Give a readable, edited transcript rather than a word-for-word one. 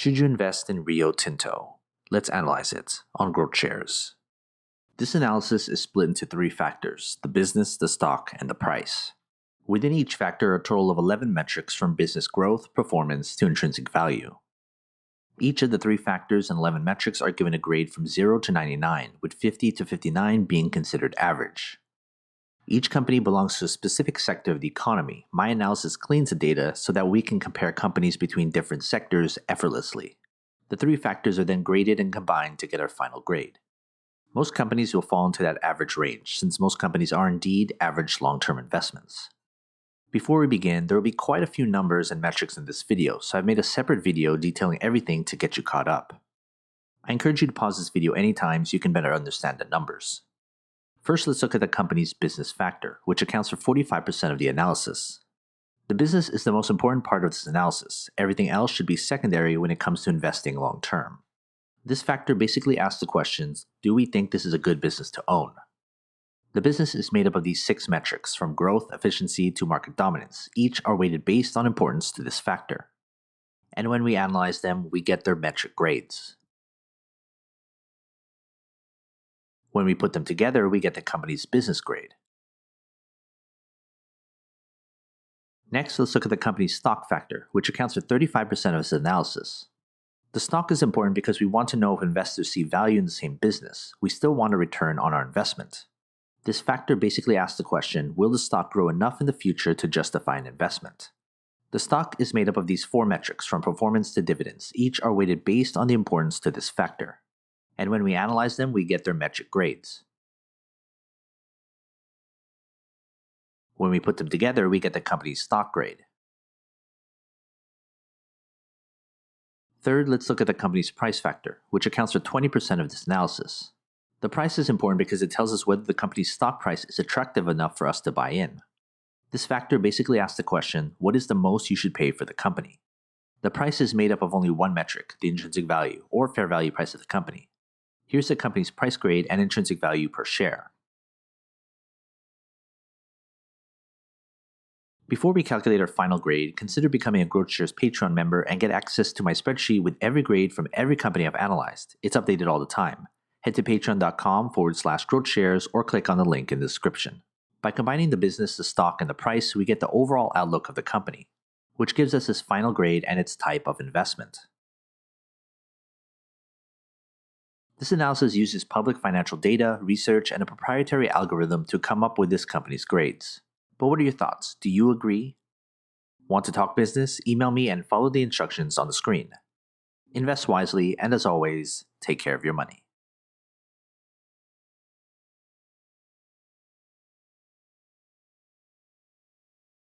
Should you invest in Rio Tinto? Let's analyze it on GrowthShares. This analysis is split into three factors: the business, the stock, and the price. Within each factor are a total of 11 metrics from business growth, performance, to intrinsic value. Each of the three factors and 11 metrics are given a grade from 0 to 99, with 50 to 59 being considered average. Each company belongs to a specific sector of the economy. My analysis cleans the data so that we can compare companies between different sectors effortlessly. The three factors are then graded and combined to get our final grade. Most companies will fall into that average range, since most companies are indeed average long-term investments. Before we begin, there will be quite a few numbers and metrics in this video, so I've made a separate video detailing everything to get you caught up. I encourage you to pause this video anytime so you can better understand the numbers. First, let's look at the company's business factor, which accounts for 45% of the analysis. The business is the most important part of this analysis. Everything else should be secondary when it comes to investing long-term. This factor basically asks the questions: do we think this is a good business to own? The business is made up of these 6 metrics, from growth, efficiency, to market dominance. Each are weighted based on importance to this factor. And when we analyze them, we get their metric grades. When we put them together, we get the company's business grade. Next, let's look at the company's stock factor, which accounts for 35% of its analysis. The stock is important because we want to know if investors see value in the same business. We still want a return on our investment. This factor basically asks the question: will the stock grow enough in the future to justify an investment? The stock is made up of these 4 metrics, from performance to dividends. Each are weighted based on the importance to this factor. And when we analyze them, we get their metric grades. When we put them together, we get the company's stock grade. Third, let's look at the company's price factor, which accounts for 20% of this analysis. The price is important because it tells us whether the company's stock price is attractive enough for us to buy in. This factor basically asks the question: what is the most you should pay for the company? The price is made up of only one metric, the intrinsic value, or fair value price of the company. Here's the company's price grade and intrinsic value per share. Before we calculate our final grade, consider becoming a GrowthShares Patreon member and get access to my spreadsheet with every grade from every company I've analyzed. It's updated all the time. Head to patreon.com/GrowthShares or click on the link in the description. By combining the business, the stock, and the price, we get the overall outlook of the company, which gives us its final grade and its type of investment. This analysis uses public financial data, research, and a proprietary algorithm to come up with this company's grades. But what are your thoughts? Do you agree? Want to talk business? Email me and follow the instructions on the screen. Invest wisely, and as always, take care of your money.